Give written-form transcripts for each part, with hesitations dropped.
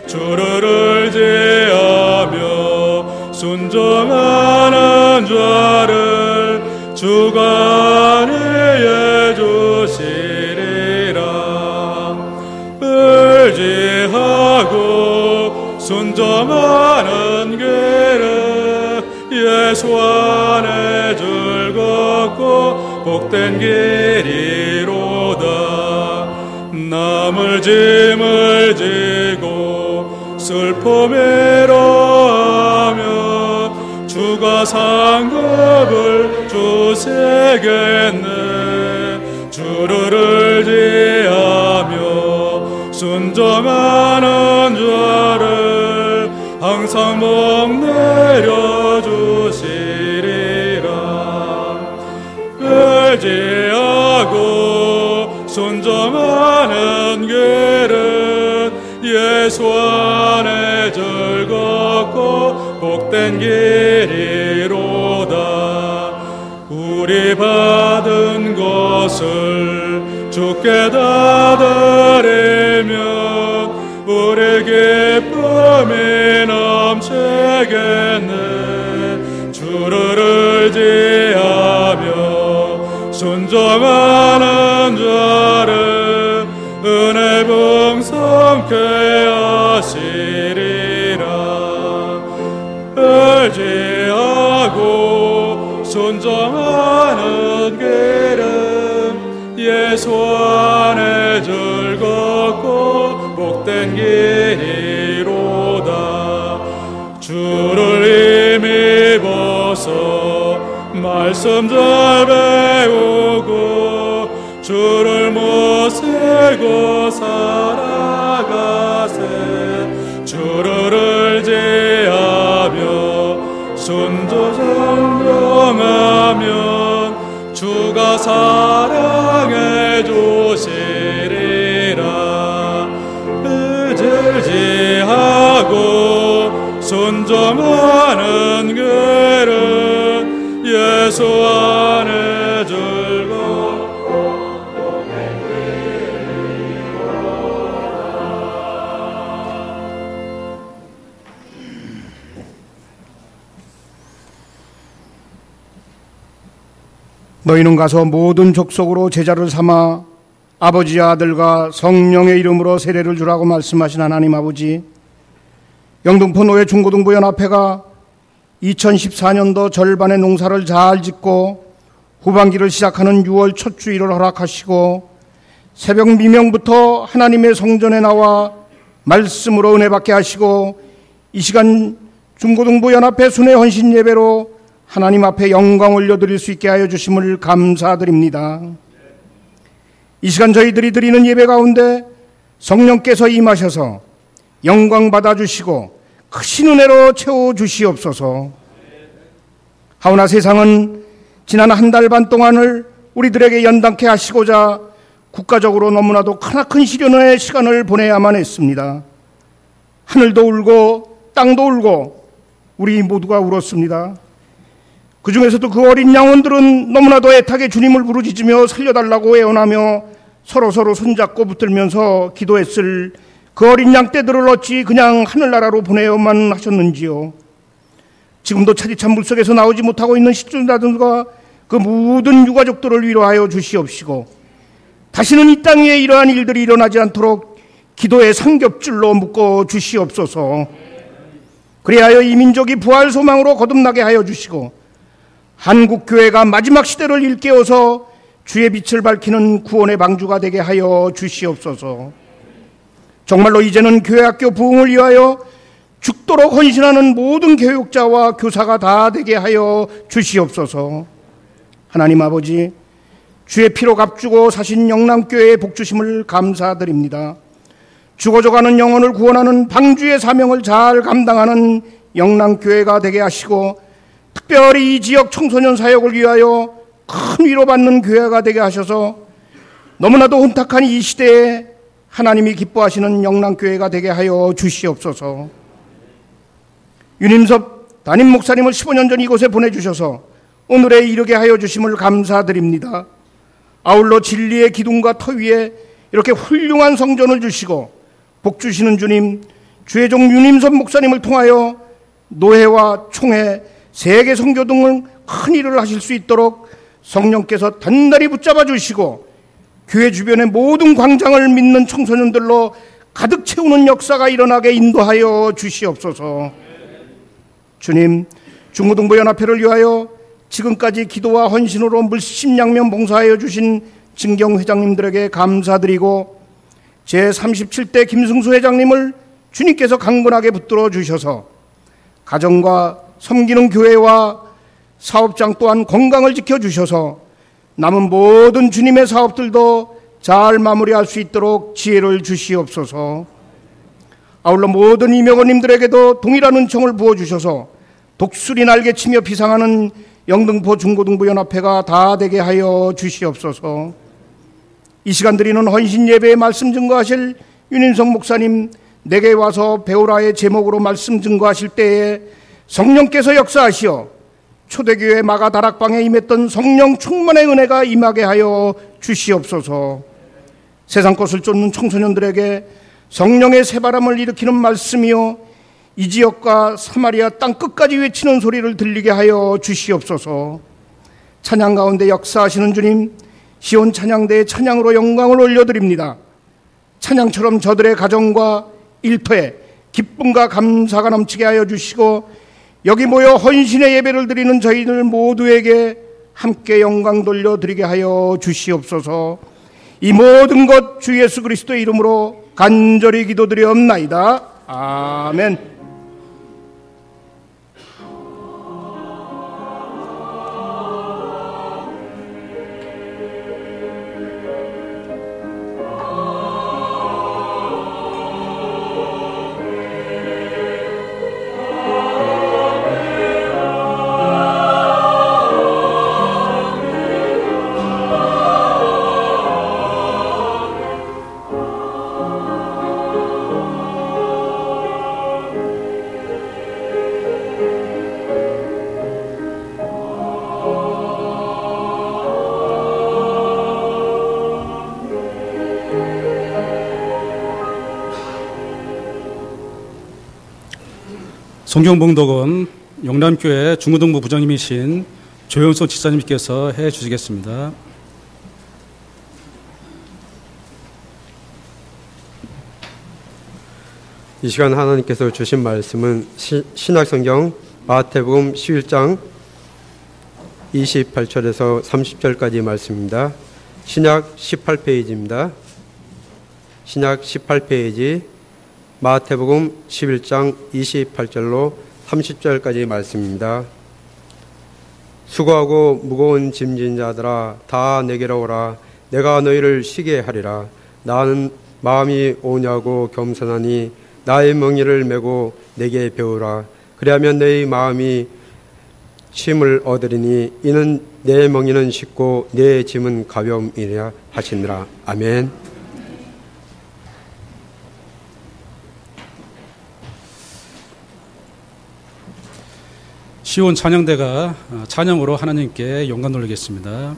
주를 의지하며 순종하는 자를 주가 안위해 주시리라. 의지하고 순종하는 길은 예수 안에 즐겁고 복된 길이로다. 남을 짐을 지고 슬픔이로하며 주가 상급을 주시겠네. 주를 의지하며 순종하는 자를 항상 복 내려주시리라. 의지하고 순종하는 길은 예수 안에 즐겁고 복된 길이로다. 우리 받은 것을 주께 다 드리면 우리 기쁨이 넘치겠네. 주를 의지하며 순종하는 자를 은혜 풍성케 하시리라. 의지하고 순종하는 길은 예수 안에 즐겁고 복된 길이로다. 주를 힘입어서 말씀 잘 배우고 주를 모시고 살아가세. 주를 의지하며 순종하면 주가 사랑해 주시리라. 의지하고 순종하는 길은 예수 안에 즐겁고 복된 길이로다. 너희는 가서 모든 족속으로 제자를 삼아 아버지와 아들과 성령의 이름으로 세례를 주라고 말씀하신 하나님 아버지, 영등포 노예 중고등부 연합회가 2014년도 절반의 농사를 잘 짓고 후반기를 시작하는 6월 첫 주일을 허락하시고 새벽 미명부터 하나님의 성전에 나와 말씀으로 은혜 받게 하시고 이 시간 중고등부 연합회 순회 헌신 예배로 하나님 앞에 영광 올려드릴 수 있게 하여 주심을 감사드립니다. 이 시간 저희들이 드리는 예배 가운데 성령께서 임하셔서 영광 받아주시고 크신 은혜로 채워주시옵소서. 하오나 세상은 지난 한 달 반 동안을 우리들에게 연단케 하시고자 국가적으로 너무나도 크나큰 시련의 시간을 보내야만 했습니다. 하늘도 울고 땅도 울고 우리 모두가 울었습니다. 그 중에서도 그 어린 양원들은 너무나도 애타게 주님을 부르짖으며 살려달라고 애원하며 서로 손잡고 붙들면서 기도했을 그 어린 양떼들을 어찌 그냥 하늘나라로 보내야만 하셨는지요. 지금도 차디찬 물속에서 나오지 못하고 있는 시종자들과 그 모든 유가족들을 위로하여 주시옵시고 다시는 이 땅 위에 이러한 일들이 일어나지 않도록 기도의 삼겹줄로 묶어 주시옵소서. 그리하여 이 민족이 부활 소망으로 거듭나게 하여 주시고 한국교회가 마지막 시대를 일깨워서 주의 빛을 밝히는 구원의 방주가 되게 하여 주시옵소서. 정말로 이제는 교회학교 부흥을 위하여 죽도록 헌신하는 모든 교육자와 교사가 다 되게 하여 주시옵소서. 하나님 아버지, 주의 피로 값주고 사신 영남교회의 복주심을 감사드립니다. 죽어져가는 영혼을 구원하는 방주의 사명을 잘 감당하는 영남교회가 되게 하시고 특별히 이 지역 청소년 사역을 위하여 큰 위로받는 교회가 되게 하셔서 너무나도 혼탁한 이 시대에 하나님이 기뻐하시는 영남교회가 되게 하여 주시옵소서. 윤임섭 담임 목사님을 15년 전 이곳에 보내주셔서 오늘에 이르게 하여 주심을 감사드립니다. 아울러 진리의 기둥과 터 위에 이렇게 훌륭한 성전을 주시고 복 주시는 주님, 주의 종 윤임선 목사님을 통하여 노회와 총회, 세계 선교 등을 큰 일을 하실 수 있도록 성령께서 단단히 붙잡아 주시고 교회 주변의 모든 광장을 믿는 청소년들로 가득 채우는 역사가 일어나게 인도하여 주시옵소서. 주님, 중고등부연합회를 위하여 지금까지 기도와 헌신으로 물심양면 봉사하여 주신 진경 회장님들에게 감사드리고 제37대 김승수 회장님을 주님께서 강건하게 붙들어 주셔서 가정과 섬기는 교회와 사업장 또한 건강을 지켜주셔서 남은 모든 주님의 사업들도 잘 마무리할 수 있도록 지혜를 주시옵소서. 아울러 모든 임역원님들에게도 동일한 은총을 부어주셔서 독수리 날개치며 비상하는 영등포 중고등부연합회가 다 되게 하여 주시옵소서. 이 시간 드리는 헌신 예배의 말씀 증거하실 윤인성 목사님, 내게 와서 배우라의 제목으로 말씀 증거하실 때에 성령께서 역사하시어 초대교회 마가 다락방에 임했던 성령 충만의 은혜가 임하게 하여 주시옵소서. 세상 것을 쫓는 청소년들에게 성령의 새바람을 일으키는 말씀이요 이 지역과 사마리아 땅 끝까지 외치는 소리를 들리게 하여 주시옵소서. 찬양 가운데 역사하시는 주님, 시온 찬양대의 찬양으로 영광을 올려드립니다. 찬양처럼 저들의 가정과 일터에 기쁨과 감사가 넘치게 하여 주시고 여기 모여 헌신의 예배를 드리는 저희들 모두에게 함께 영광 돌려드리게 하여 주시옵소서. 이 모든 것 주 예수 그리스도의 이름으로 간절히 기도드리옵나이다. 아멘. 성경봉독은 영남교회 중고등부 부장님이신 조영선 지사님께서 해주시겠습니다. 이 시간 하나님께서 주신 말씀은 신약성경 마태복음 11장 28절에서 30절까지 말씀입니다. 신약 18페이지입니다. 신약 18페이지 마태복음 11장 28절로 30절까지 말씀입니다. 수고하고 무거운 짐진 자들아 다 내게로 오라. 내가 너희를 쉬게 하리라. 나는 마음이 오냐고 겸손하니 나의 멍에를 메고 내게 배우라. 그리하면 너희 마음이 쉼을 얻으리니 이는 내 멍에는 쉽고 내 짐은 가벼움이라 하시니라. 아멘. 시온 찬양대가 찬양으로 하나님께 영광 돌리겠습니다.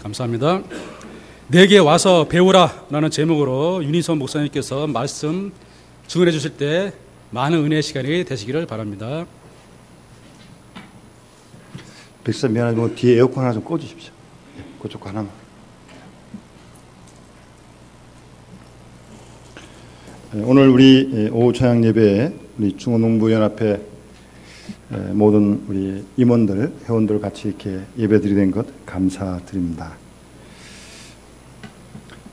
감사합니다. 내게 와서 배우라라는 제목으로 윤희선 목사님께서 말씀 증언해 주실 때 많은 은혜의 시간이 되시기를 바랍니다. 백사 미안하지만 뒤에 에어컨 하나 좀 꺼주십시오. 그쪽 하나만. 오늘 우리 오후 찬양 예배에 우리 중원농부연합회 모든 우리 임원들, 회원들 같이 이렇게 예배드리게 된 것 감사드립니다.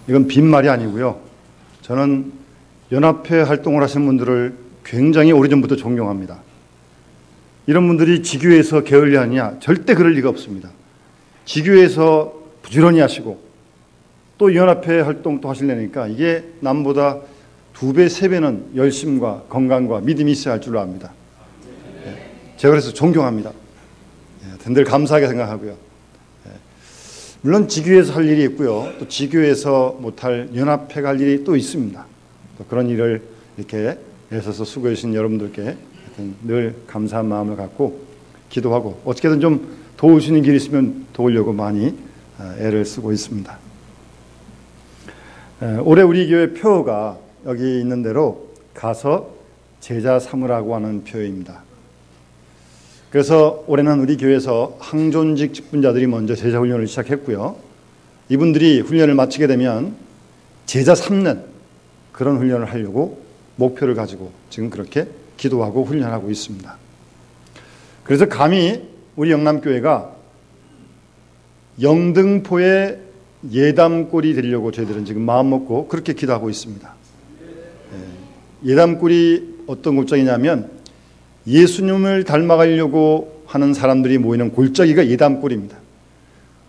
이건 빈말이 아니고요. 저는 연합회 활동을 하시는 분들을 굉장히 오래전부터 존경합니다. 이런 분들이 지교회에서 게을리하냐? 절대 그럴 리가 없습니다. 지교회에서 부지런히 하시고 또 연합회 활동도 하시려니까 이게 남보다 2배, 3배는 열심과 건강과 믿음이 있어야 할 줄로 압니다. 제가 그래서 존경합니다. 늘 감사하게 생각하고요. 물론 지교회에서 할 일이 있고요. 또 지교회에서 못할 연합회가 할 일이 또 있습니다. 또 그런 일을 이렇게 애써서 수고해 주신 여러분들께 늘 감사한 마음을 갖고 기도하고 어떻게든 좀 도울 수 있는 길이 있으면 도우려고 많이 애를 쓰고 있습니다. 올해 우리 교회 표어가 여기 있는 대로 가서 제자 삼으라고 하는 표어입니다. 그래서 올해는 우리 교회에서 항존직 직분자들이 먼저 제자 훈련을 시작했고요. 이분들이 훈련을 마치게 되면 제자 삼는 그런 훈련을 하려고 목표를 가지고 지금 그렇게 기도하고 훈련하고 있습니다. 그래서 감히 우리 영남교회가 영등포의 예담골이 되려고 저희들은 지금 마음먹고 그렇게 기도하고 있습니다. 예담골이 어떤 골짜기냐면 예수님을 닮아가려고 하는 사람들이 모이는 골짜기가 예담골입니다.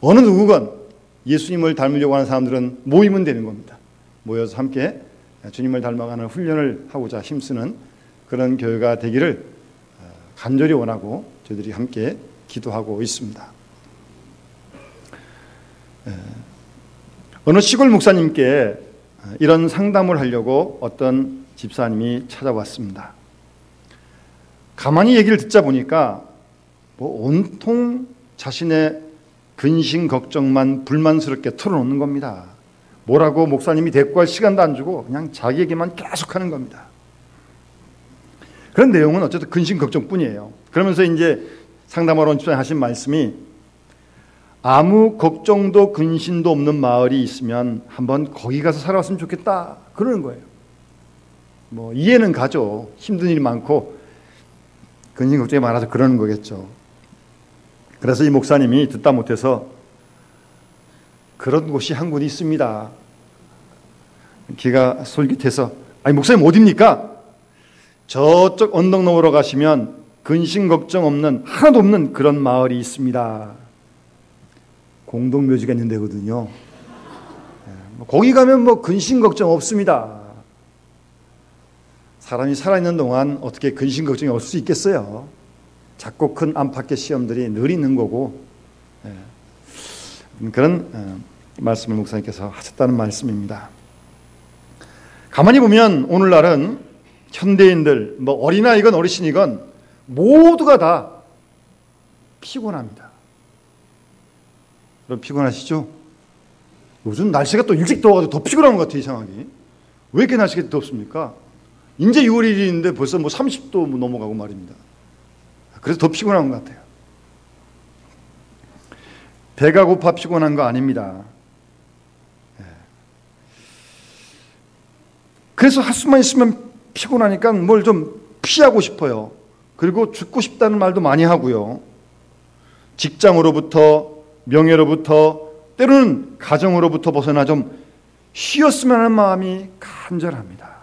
어느 누구건 예수님을 닮으려고 하는 사람들은 모이면 되는 겁니다. 모여서 함께 주님을 닮아가는 훈련을 하고자 힘쓰는 그런 교회가 되기를 간절히 원하고 저희들이 함께 기도하고 있습니다. 어느 시골 목사님께 이런 상담을 하려고 어떤 집사님이 찾아왔습니다. 가만히 얘기를 듣자 보니까 온통 자신의 근심 걱정만 불만스럽게 털어놓는 겁니다. 뭐라고 목사님이 대꾸할 시간도 안 주고 그냥 자기 얘기만 계속하는 겁니다. 그런 내용은 어쨌든 근심 걱정뿐이에요. 그러면서 이제 상담하러 온 집사님 하신 말씀이 아무 걱정도 근심도 없는 마을이 있으면 한번 거기 가서 살아왔으면 좋겠다 그러는 거예요. 뭐 이해는 가죠. 힘든 일이 많고 근심 걱정이 많아서 그러는 거겠죠. 그래서 이 목사님이 듣다 못해서 그런 곳이 한 곳이 있습니다. 귀가 솔깃해서 아니 목사님 어디입니까? 저쪽 언덕 너머로 가시면 근심 걱정 없는 하나도 없는 그런 마을이 있습니다. 공동묘지가 있는 데거든요. 거기 가면 뭐 근심 걱정 없습니다. 사람이 살아있는 동안 어떻게 근심 걱정이 없을 수 있겠어요? 작고 큰 안팎의 시험들이 늘 있는 거고 그런 말씀을 목사님께서 하셨다는 말씀입니다. 가만히 보면 오늘날은 현대인들 뭐 어린아이건 어르신이건 모두가 다 피곤합니다. 여러분 피곤하시죠? 요즘 날씨가 또 일찍 더워가지고 더 피곤한 것 같아요. 이상하게. 왜 이렇게 날씨가 덥습니까? 이제 6월 1일인데 벌써 뭐 30도 넘어가고 말입니다. 그래서 더 피곤한 것 같아요. 배가 고파 피곤한 거 아닙니다. 그래서 할 수만 있으면 피곤하니까 뭘 좀 피하고 싶어요. 그리고 죽고 싶다는 말도 많이 하고요. 직장으로부터 명예로부터 때로는 가정으로부터 벗어나 좀 쉬었으면 하는 마음이 간절합니다.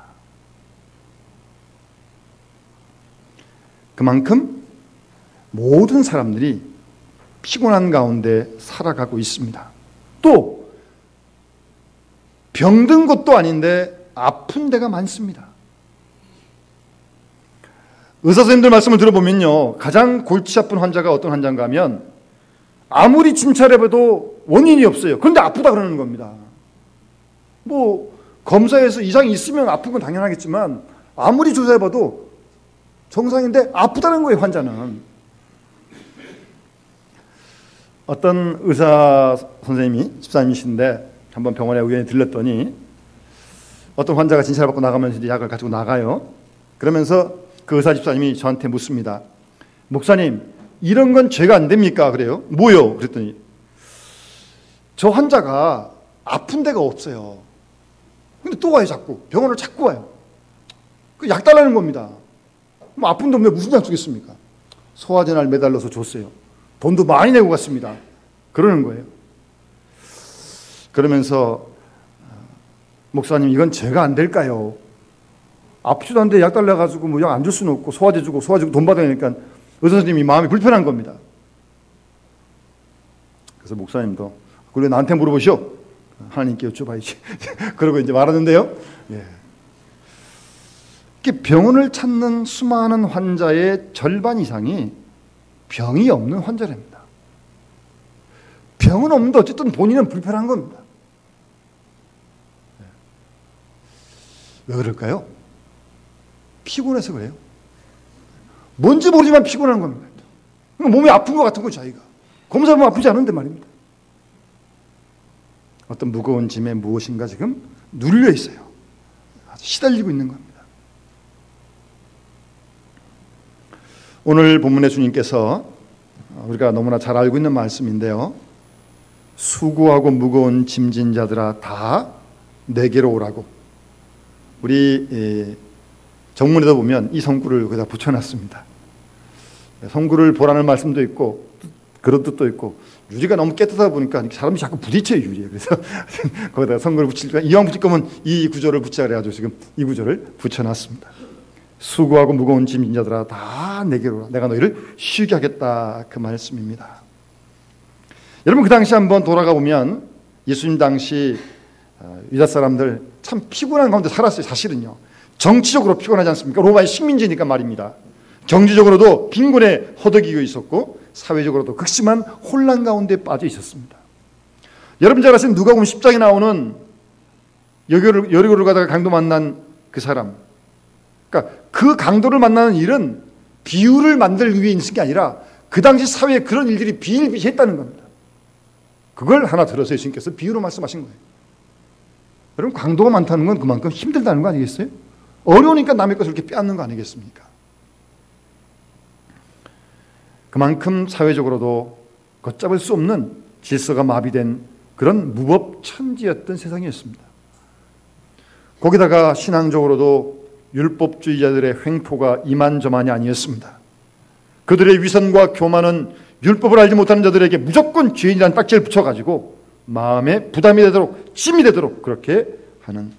그만큼 모든 사람들이 피곤한 가운데 살아가고 있습니다. 또 병든 것도 아닌데 아픈 데가 많습니다. 의사 선생님들 말씀을 들어보면요, 가장 골치 아픈 환자가 어떤 환자인가 하면 아무리 진찰해봐도 원인이 없어요. 그런데 아프다 그러는 겁니다. 뭐 검사에서 이상이 있으면 아픈 건 당연하겠지만 아무리 조사해봐도 정상인데 아프다는 거예요. 환자는. 어떤 의사 선생님이 집사님이신데 한번 병원에 우연히 들렀더니 어떤 환자가 진찰을 받고 나가면서 이제 약을 가지고 나가요. 그러면서 그 의사 집사님이 저한테 묻습니다. 목사님, 이런 건 죄가 안 됩니까? 그래요. 뭐요? 그랬더니 저 환자가 아픈 데가 없어요. 근데 또 와요. 자꾸 병원을 자꾸 와요. 그 약 달라는 겁니다. 뭐 아픈 데 없는데 무슨 약 주겠습니까? 소화제날 매달려서 줬어요. 돈도 많이 내고 갔습니다. 그러는 거예요. 그러면서 목사님, 이건 죄가 안 될까요? 아프지도 않은데 약 달라가지고 뭐 약 안 줄 수는 없고 소화제 주고 돈 받아야 되니까 의사 선생님이 마음이 불편한 겁니다. 그래서 목사님도 그걸 왜 나한테 물어보시오? 하나님께 여쭤봐야지. 그러고 이제 말하는데요. 예. 병원을 찾는 수많은 환자의 절반 이상이 병이 없는 환자랍니다. 병은 없는데 어쨌든 본인은 불편한 겁니다. 왜 그럴까요? 피곤해서 그래요. 뭔지 모르지만 피곤한 겁니다. 몸이 아픈 것 같은 거죠, 자기가. 검사하면 아프지 않은데 말입니다. 어떤 무거운 짐에 무엇인가 지금 눌려 있어요. 아주 시달리고 있는 겁니다. 오늘 본문의 주님께서 우리가 너무나 잘 알고 있는 말씀인데요. 수고하고 무거운 짐진 자들아 다 내게로 오라고. 우리 정문에도 보면 이 성구를 거기다 붙여놨습니다. 성구를 보라는 말씀도 있고 그런 뜻도 있고 유리가 너무 깨끗하다 보니까 사람이 자꾸 부딪혀요, 유리에. 그래서 거기다가 성구를 붙이니까 이왕 붙일 거면 이 구절을 붙이자 그래가지고 지금 이 구절을 붙여놨습니다. 수고하고 무거운 짐진 자들아 다 내게로 오라. 내가 너희를 쉬게 하겠다. 그 말씀입니다. 여러분, 그 당시 한번 돌아가 보면 예수님 당시 유다 사람들 참 피곤한 가운데 살았어요. 사실은요. 정치적으로 피곤하지 않습니까? 로마의 식민지니까 말입니다. 경제적으로도 빈곤에 허덕이고 있었고 사회적으로도 극심한 혼란 가운데 빠져 있었습니다. 여러분 잘 아시는 누가복음 10장에 나오는 여리고를 가다가 강도 만난 그 사람, 그러니까 그 강도를 만나는 일은 비유를 만들기 위해 있는 게 아니라 그 당시 사회에 그런 일들이 비일비재했다는 겁니다. 그걸 하나 들어서 예수님께서 비유로 말씀하신 거예요. 여러분, 강도가 많다는 건 그만큼 힘들다는 거 아니겠어요? 어려우니까 남의 것을 이렇게 빼앗는 거 아니겠습니까? 그만큼 사회적으로도 걷잡을 수 없는 질서가 마비된 그런 무법천지였던 세상이었습니다. 거기다가 신앙적으로도 율법주의자들의 횡포가 이만저만이 아니었습니다. 그들의 위선과 교만은 율법을 알지 못하는 자들에게 무조건 죄인이라는 딱지를 붙여가지고 마음에 부담이 되도록, 짐이 되도록 그렇게 하는,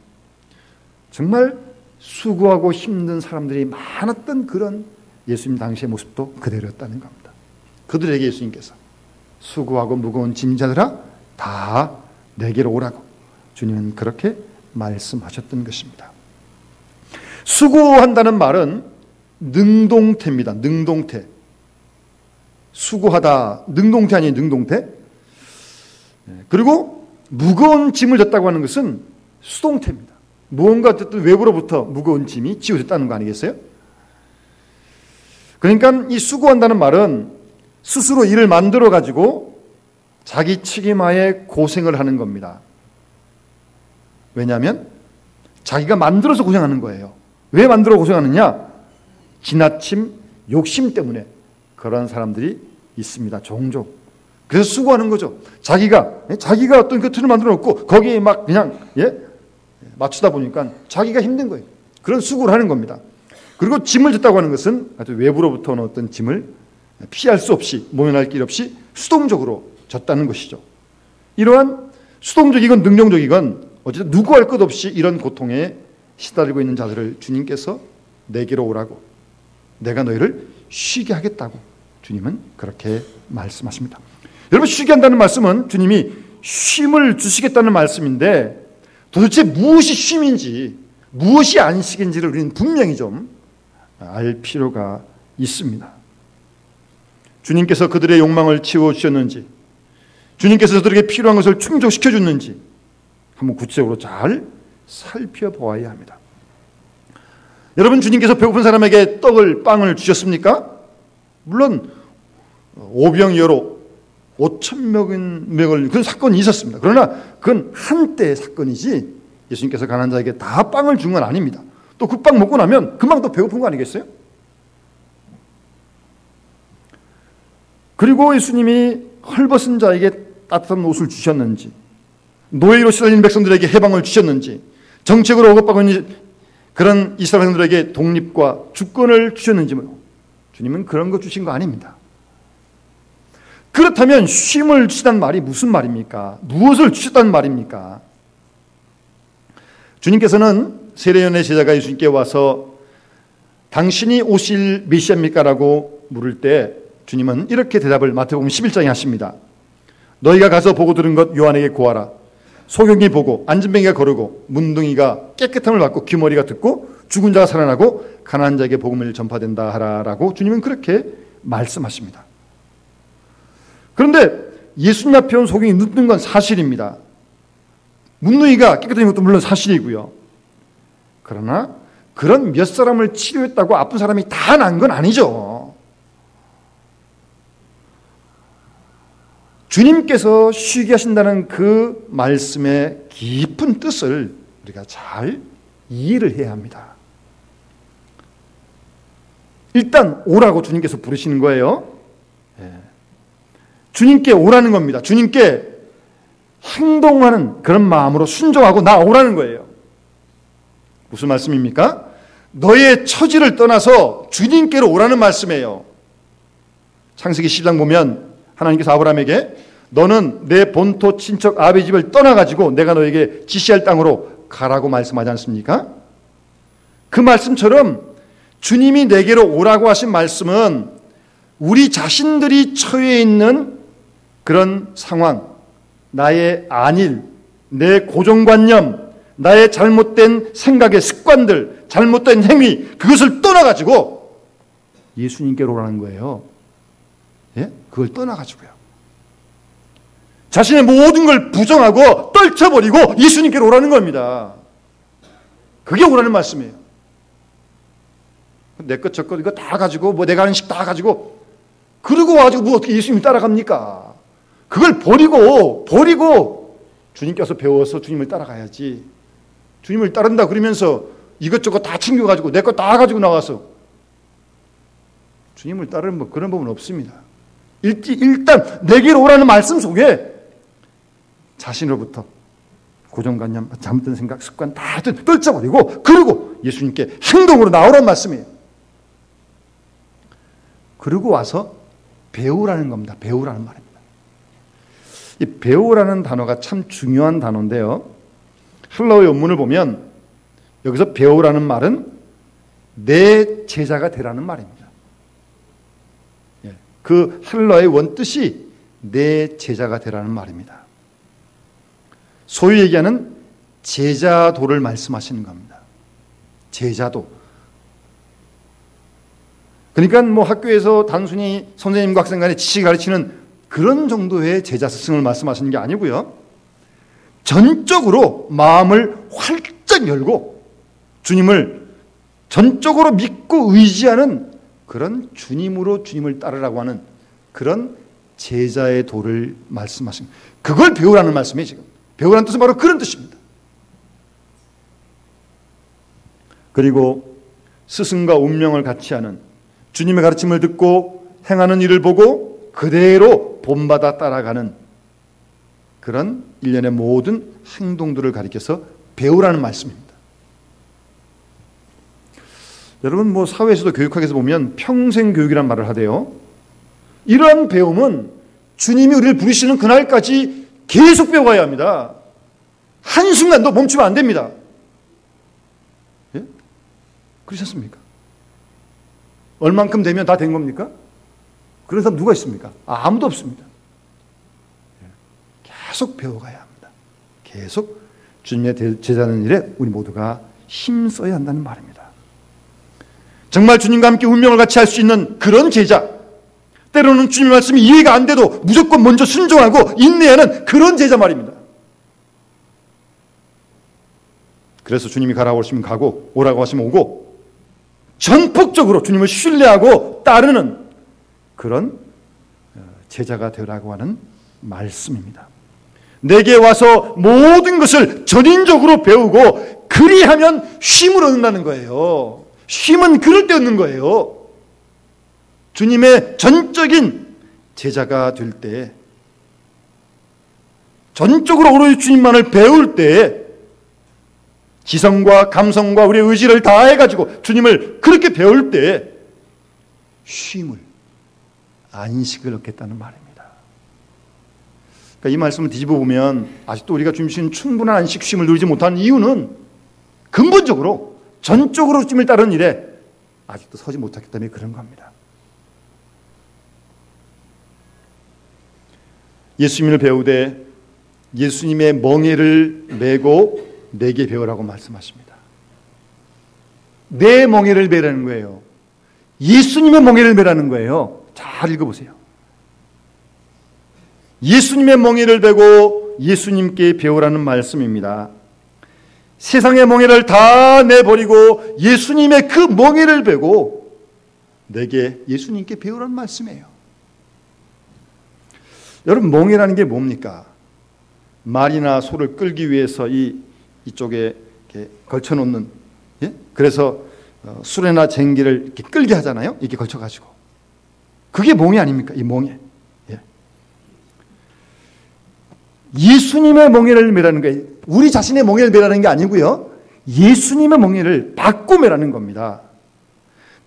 정말 수고하고 힘든 사람들이 많았던 그런 예수님 당시의 모습도 그대로였다는 겁니다. 그들에게 예수님께서 수고하고 무거운 짐자들아 다 내게로 오라고 주님은 그렇게 말씀하셨던 것입니다. 수고한다는 말은 능동태입니다. 능동태. 수고하다, 능동태 아니에요, 능동태. 그리고 무거운 짐을 졌다고 하는 것은 수동태입니다. 무언가 어쨌든 외부로부터 무거운 짐이 지워졌다는 거 아니겠어요? 그러니까 이 수고한다는 말은 스스로 일을 만들어 가지고 자기 책임하에 고생을 하는 겁니다. 왜냐하면 자기가 만들어서 고생하는 거예요. 왜 만들어 고생하느냐? 지나침 욕심 때문에 그런 사람들이 있습니다. 종종. 그래서 수고하는 거죠. 자기가 어떤 그 틀을 만들어 놓고 거기에 막 그냥 맞추다 보니까 자기가 힘든 거예요. 그런 수고를 하는 겁니다. 그리고 짐을 졌다고 하는 것은 아주 외부로부터 오는 어떤 짐을 피할 수 없이, 모면할 길 없이 수동적으로 졌다는 것이죠. 이러한 수동적이건 능동적이건 어쨌든 누구 할 것 없이 이런 고통에 시달리고 있는 자들을 주님께서 내게로 오라고, 내가 너희를 쉬게 하겠다고 주님은 그렇게 말씀하십니다. 여러분, 쉬게 한다는 말씀은 주님이 쉼을 주시겠다는 말씀인데 도대체 무엇이 쉼인지 무엇이 안식인지를 우리는 분명히 좀 알 필요가 있습니다. 주님께서 그들의 욕망을 채워주셨는지, 주님께서 그들에게 필요한 것을 충족시켜줬는지 한번 구체적으로 잘 살펴보아야 합니다. 여러분, 주님께서 배고픈 사람에게 빵을 주셨습니까? 물론 오병이어로 5,000명을 그런 사건이 있었습니다. 그러나 그건 한때의 사건이지 예수님께서 가난한 자에게 다 빵을 준 건 아닙니다. 또 그 빵 먹고 나면 금방 또 배고픈 거 아니겠어요? 그리고 예수님이 헐벗은 자에게 따뜻한 옷을 주셨는지, 노예로 시달리는 백성들에게 해방을 주셨는지, 정책으로 억압받은 그런 이스라엘 백성들에게 독립과 주권을 주셨는지, 주님은 그런 거 주신 거 아닙니다. 그렇다면 쉼을 주시다는 말이 무슨 말입니까? 무엇을 주셨다는 말입니까? 주님께서는 세례요한의 제자가 예수님께 와서 당신이 오실 메시아입니까? 라고 물을 때 주님은 이렇게 대답을 마태복음 11장에 하십니다. 너희가 가서 보고 들은 것 요한에게 고하라. 소경이 보고 안진뱅이가 거르고 문둥이가 깨끗함을 받고 귀머리가 듣고 죽은 자가 살아나고 가난한 자에게 복음을 전파된다 하라라고 주님은 그렇게 말씀하십니다. 그런데 예수님 앞에 온 소경이 눕는 건 사실입니다. 문둥이가 깨끗한 것도 물론 사실이고요. 그러나 그런 몇 사람을 치료했다고 아픈 사람이 다 난 건 아니죠. 주님께서 쉬게 하신다는 그 말씀의 깊은 뜻을 우리가 잘 이해를 해야 합니다. 일단 오라고 주님께서 부르시는 거예요. 주님께 오라는 겁니다. 주님께 행동하는 그런 마음으로 순종하고 나오라는 거예요. 무슨 말씀입니까? 너의 처지를 떠나서 주님께로 오라는 말씀이에요. 창세기 10장 보면 하나님께서 아브라함에게 너는 내 본토 친척 아비 집을 떠나가지고 내가 너에게 지시할 땅으로 가라고 말씀하지 않습니까? 그 말씀처럼 주님이 내게로 오라고 하신 말씀은 우리 자신들이 처해 있는 그런 상황, 나의 안일, 내 고정관념, 나의 잘못된 생각의 습관들, 잘못된 행위, 그것을 떠나가지고 예수님께로 오라는 거예요. 예? 그걸 떠나가지고요. 자신의 모든 걸 부정하고 떨쳐버리고 예수님께로 오라는 겁니다. 그게 오라는 말씀이에요. 내 것 저 것 이거 다 가지고 뭐 내가 하는 식 다 가지고 그러고 와가지고 뭐 어떻게 예수님 따라갑니까? 그걸 버리고 주님께서 배워서 주님을 따라가야지. 주님을 따른다 그러면서 이것저것 다 챙겨가지고 내 것 다 가지고 나와서 주님을 따르는 뭐 그런 법은 없습니다. 일단 내게로 오라는 말씀 속에 자신으로부터 고정관념, 잘못된 생각, 습관 다 떨쳐버리고 그리고 예수님께 행동으로 나오라는 말씀이에요. 그리고 와서 배우라는 겁니다. 배우라는 말입니다. 이 배우라는 단어가 참 중요한 단어인데요. 헬라어 원문을 보면 여기서 배우라는 말은 내 제자가 되라는 말입니다. 그 헬라어의 원뜻이 내 제자가 되라는 말입니다. 소위 얘기하는 제자도를 말씀하시는 겁니다. 제자도. 그러니까 뭐 학교에서 단순히 선생님과 학생 간에 지식 가르치는 그런 정도의 제자 스승을 말씀하시는 게 아니고요. 전적으로 마음을 활짝 열고 주님을 전적으로 믿고 의지하는 그런 주님으로 주님을 따르라고 하는 그런 제자의 도를 말씀하십니다. 그걸 배우라는 말씀이에요. 지금 배우라는 뜻은 바로 그런 뜻입니다. 그리고 스승과 운명을 같이 하는 주님의 가르침을 듣고 행하는 일을 보고 그대로 본받아 따라가는 그런 일련의 모든 행동들을 가리켜서 배우라는 말씀입니다. 여러분 뭐 사회에서도 교육학에서 보면 평생교육이란 말을 하대요. 이러한 배움은 주님이 우리를 부르시는 그날까지 계속 배워가야 합니다. 한순간도 멈추면 안 됩니다. 예? 그렇지 않습니까? 얼만큼 되면 다 된 겁니까? 그런 사람 누가 있습니까? 아무도 없습니다. 계속 배워가야 합니다. 계속 주님의 제자는 일에 우리 모두가 힘써야 한다는 말입니다. 정말 주님과 함께 운명을 같이 할 수 있는 그런 제자, 때로는 주님의 말씀이 이해가 안 돼도 무조건 먼저 순종하고 인내하는 그런 제자 말입니다. 그래서 주님이 가라고 하시면 가고 오라고 하시면 오고 전폭적으로 주님을 신뢰하고 따르는 그런 제자가 되라고 하는 말씀입니다. 내게 와서 모든 것을 전인적으로 배우고 그리하면 쉼을 얻는다는 거예요. 쉼은 그럴 때 얻는 거예요. 주님의 전적인 제자가 될 때, 전적으로 오로지 주님만을 배울 때, 지성과 감성과 우리의 의지를 다해가지고 주님을 그렇게 배울 때 쉼을, 안식을 얻겠다는 말입니다. 그러니까 이 말씀을 뒤집어 보면 아직도 우리가 주님 주신 충분한 안식, 쉼을 누리지 못하는 이유는 근본적으로 전적으로 주님을 따르는 일에 아직도 서지 못했기 때문에 그런 겁니다. 예수님을 배우되 예수님의 멍에를 메고 내게 배우라고 말씀하십니다. 내 멍에를 메라는 거예요. 예수님의 멍에를 메라는 거예요. 잘 읽어보세요. 예수님의 멍에를 메고 예수님께 배우라는 말씀입니다. 세상의 멍에를 다 내버리고 예수님의 그 멍에를 메고 내게 예수님께 배우라는 말씀이에요. 여러분, 멍에라는 게 뭡니까? 말이나 소를 끌기 위해서 이쪽에 이렇게 걸쳐놓는, 예? 그래서 수레나 쟁기를 이렇게 끌게 하잖아요. 이렇게 걸쳐가지고. 그게 멍에 아닙니까? 이 멍에. 예. 예수님의 멍에를 매라는 거예요. 우리 자신의 멍에를 매라는 게 아니고요. 예수님의 멍에를 받고 매라는 겁니다.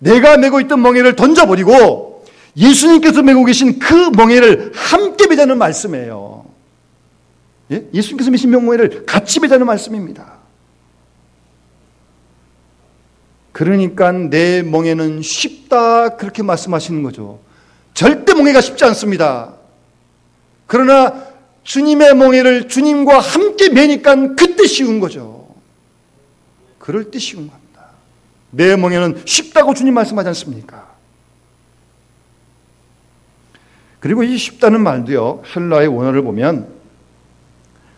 내가 메고 있던 멍에를 던져버리고 예수님께서 메고 계신 그 멍에를 함께 매자는 말씀이에요. 예? 예수님께서 메신 멍에를 같이 매자는 말씀입니다. 그러니까 내 멍에는 쉽다 그렇게 말씀하시는 거죠. 절대 멍에가 쉽지 않습니다. 그러나 주님의 멍에를 주님과 함께 매니까 그때 쉬운 거죠. 그럴 때 쉬운 겁니다. 내 멍에는 쉽다고 주님 말씀하지 않습니까? 그리고 이 쉽다는 말도요, 헬라의 원어를 보면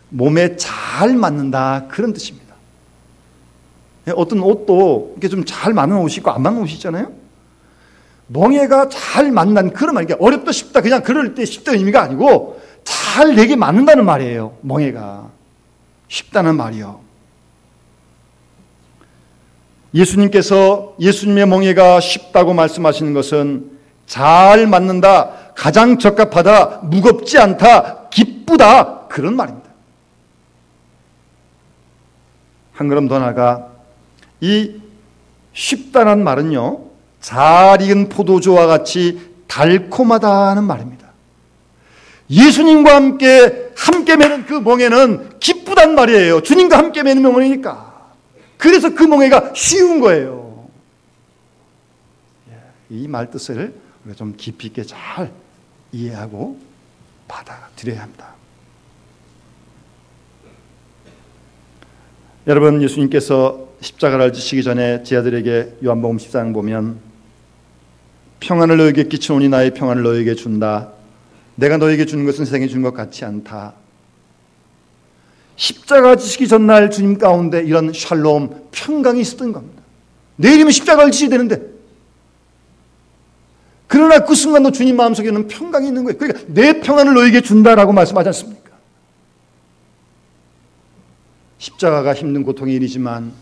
몸에 잘 맞는다 그런 뜻입니다. 어떤 옷도 이렇게 좀 잘 맞는 옷이 있고 안 맞는 옷이 있잖아요. 멍에가 잘 맞는 그런 말, 그러니까 어렵다 쉽다 그냥 그럴 때 쉽다는 의미가 아니고 잘 내게 맞는다는 말이에요. 멍에가 쉽다는 말이요. 예수님께서 예수님의 멍에가 쉽다고 말씀하시는 것은 잘 맞는다, 가장 적합하다, 무겁지 않다, 기쁘다 그런 말입니다. 한 걸음 더 나아가 이 쉽다는 말은요, 잘 익은 포도주와 같이 달콤하다는 말입니다. 예수님과 함께 매는 그 멍에는 기쁘단 말이에요. 주님과 함께 매는 멍에니까. 그래서 그 멍에가 쉬운 거예요. 이 말 뜻을 우리가 좀 깊이 있게 잘 이해하고 받아들여야 합니다. 여러분, 예수님께서 십자가를 지시기 전에 제자들에게 요한복음 14장 보면 평안을 너에게 끼치노니 나의 평안을 너에게 준다. 내가 너에게 주는 것은 세상에 주는 것 같지 않다. 십자가 지시기 전날 주님 가운데 이런 샬롬, 평강이 있었던 겁니다. 내일이면 십자가를 지셔야 되는데, 그러나 그 순간도 주님 마음속에는 평강이 있는 거예요. 그러니까 내 평안을 너에게 준다라고 말씀하지 않습니까? 십자가가 힘든 고통의 일이지만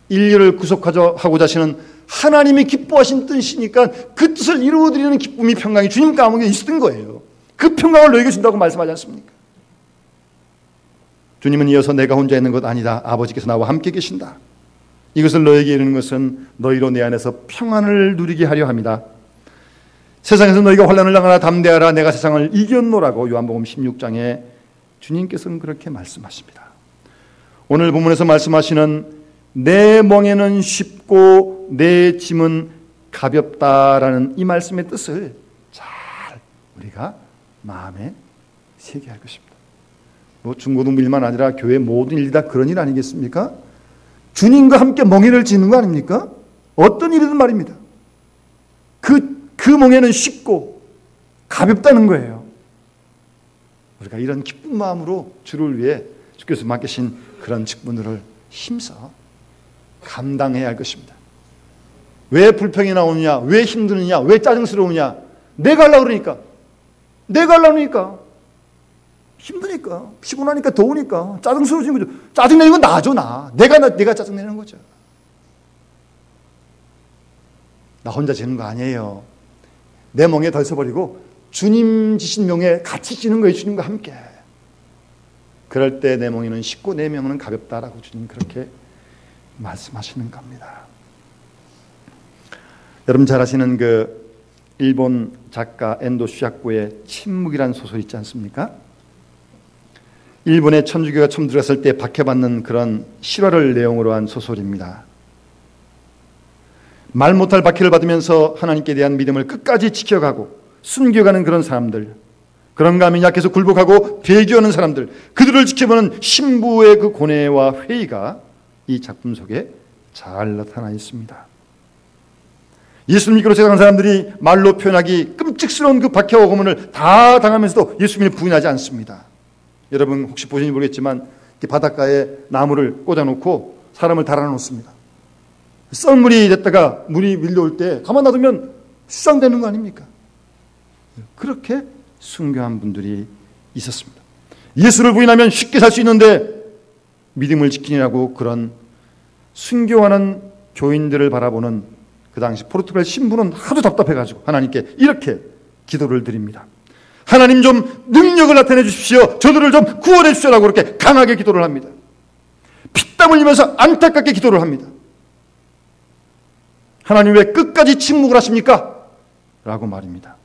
인류를 구속하고자 하시는 하나님이 기뻐하신 뜻이니까 그 뜻을 이루어드리는 기쁨이, 평강이 주님 가운데 있었던 거예요. 그 평강을 너에게 준다고 말씀하지 않습니까? 주님은 이어서 내가 혼자 있는 것 아니다. 아버지께서 나와 함께 계신다. 이것을 너에게 이루는 것은 너희로 내 안에서 평안을 누리게 하려 합니다. 세상에서 너희가 환난을 당하나 담대하라. 내가 세상을 이겼노라고 요한복음 16장에 주님께서는 그렇게 말씀하십니다. 오늘 본문에서 말씀하시는 내 멍에는 쉽고 내 짐은 가볍다라는 이 말씀의 뜻을 잘 우리가 마음에 새겨야 할 것입니다. 뭐 중고등부 일만 아니라 교회 모든 일이 다 그런 일 아니겠습니까? 주님과 함께 멍에를 지는 거 아닙니까? 어떤 일이든 말입니다. 그 멍에는 쉽고 가볍다는 거예요. 우리가 이런 기쁜 마음으로 주를 위해 주께서 맡기신 그런 직분들을 힘써 감당해야 할 것입니다. 왜 불평이 나오느냐? 왜 힘드느냐? 왜 짜증스러우냐? 내가 하려고 그러니까. 내가 하려니까. 힘드니까, 피곤하니까, 더우니까, 짜증스러워지는 거죠. 짜증내는 건 나죠, 나. 내가 짜증내는 거죠. 나 혼자 지는 거 아니에요. 내 멍에 덜 써버리고 주님 지신 명에 같이 지는 거예요. 주님과 함께. 그럴 때 내 멍에는 쉽고 내 명은 가볍다라고 주님 그렇게 말씀하시는 겁니다. 여러분 잘 아시는 그 일본 작가 엔도 슈야코의 침묵이라는 소설 있지 않습니까? 일본의 천주교가 처음 들어갔을 때 박해받는 그런 실화를 내용으로 한 소설입니다. 말 못할 박해를 받으면서 하나님께 대한 믿음을 끝까지 지켜가고 숨겨가는 그런 사람들, 그런가 하면 약해서 굴복하고 배교하는 사람들, 그들을 지켜보는 신부의 그 고뇌와 회의가 이 작품 속에 잘 나타나 있습니다. 예수 믿기로 세상한 사람들이 말로 표현하기 끔찍스러운 그 박해와 고문을 다 당하면서도 예수님을 부인하지 않습니다. 여러분 혹시 보시는지 모르겠지만 바닷가에 나무를 꽂아놓고 사람을 달아놓습니다. 썰물이 됐다가 물이 밀려올 때 가만 놔두면 수상되는 거 아닙니까? 그렇게 순교한 분들이 있었습니다. 예수를 부인하면 쉽게 살 수 있는데 믿음을 지키느라고 그런 순교하는 교인들을 바라보는 그 당시 포르투갈 신부는 하도 답답해가지고 하나님께 이렇게 기도를 드립니다. 하나님 좀 능력을 나타내 주십시오. 저들을 좀 구원해 주십시오라고 그렇게 강하게 기도를 합니다. 피땀 흘리면서 안타깝게 기도를 합니다. 하나님 왜 끝까지 침묵을 하십니까? 라고 말입니다.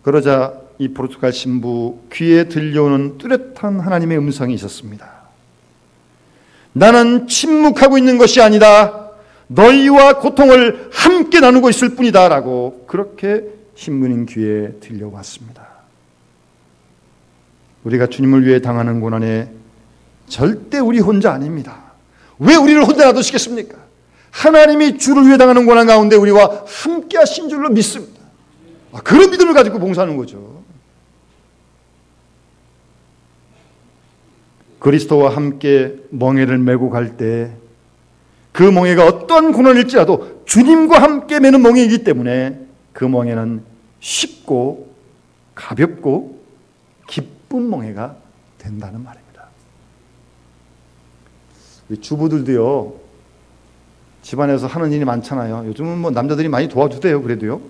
그러자 이 포르투갈 신부 귀에 들려오는 뚜렷한 하나님의 음성이 있었습니다. 나는 침묵하고 있는 것이 아니다. 너희와 고통을 함께 나누고 있을 뿐이다 라고 그렇게 신부님 귀에 들려왔습니다. 우리가 주님을 위해 당하는 고난에 절대 우리 혼자 아닙니다. 왜 우리를 혼자 놔두시겠습니까? 하나님이 주를 위해 당하는 고난 가운데 우리와 함께 하신 줄로 믿습니다. 그런 믿음을 가지고 봉사하는 거죠. 그리스도와 함께 멍에를 메고 갈 때 그 멍에가 어떠한 고난일지라도 주님과 함께 메는 멍에이기 때문에 그 멍에는 쉽고 가볍고 기쁜 멍에가 된다는 말입니다. 우리 주부들도요, 집안에서 하는 일이 많잖아요. 요즘은 뭐 남자들이 많이 도와주대요. 그래도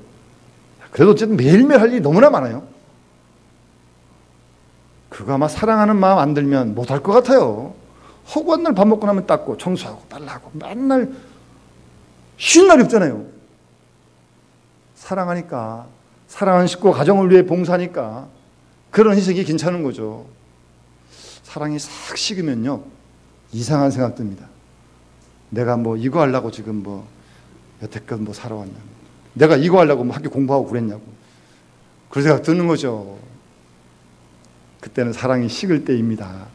어쨌든 매일매일 할 일이 너무나 많아요. 그거 아마 사랑하는 마음 안 들면 못할 것 같아요. 허구한 날 밥 먹고 나면 닦고 청소하고 빨래하고 맨날 쉬는 날이 없잖아요. 사랑하니까, 사랑하는 식구 가정을 위해 봉사하니까 그런 희생이 괜찮은 거죠. 사랑이 싹 식으면요, 이상한 생각 듭니다. 내가 뭐 이거 하려고 지금 뭐 여태껏 뭐 살아왔냐, 내가 이거 하려고 뭐 학교 공부하고 그랬냐고, 그런 생각 드는 거죠. 그때는 사랑이 식을 때입니다.